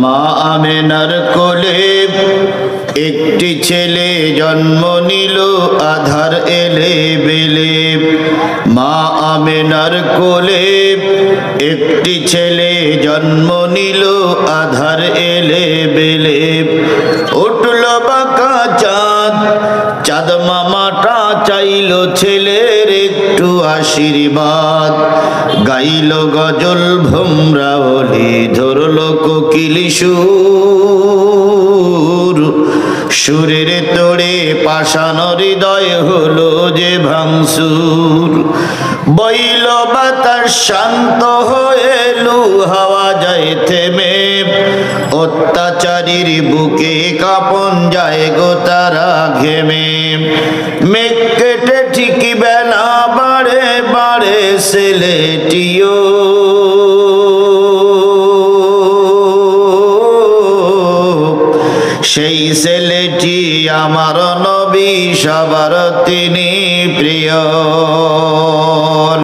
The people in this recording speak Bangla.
মা আমেনার কোলে একটি ছেলে জন্ম নিল আধার এলে বেলে। মা আমেনার কোলে একটি ছেলে জন্ম নিল আধার এলে বেলে। উঠল বাঁকা চাঁদ, চাঁদ মামাটা চাইল ছেলের একটু আশীর্বাদ। গাইল গজল ভোমরা ওলি, ধরল কোকিল সুর। সুরের তোড়ে পাষাণ হৃদয় হলো যে ভাঙসুর। বইল বাতাস শান্ত হয়ে লু হাওয়া যায় থেমে। অত্যাচারীর বুকে কাঁপন যায় গো তারা ঘেমে। মেঘ কেটে ঠিক বেলা বাড়ে বাড়ে ছেলেটিও। সেই ছেলেটি আমার নবী, সবার তিনি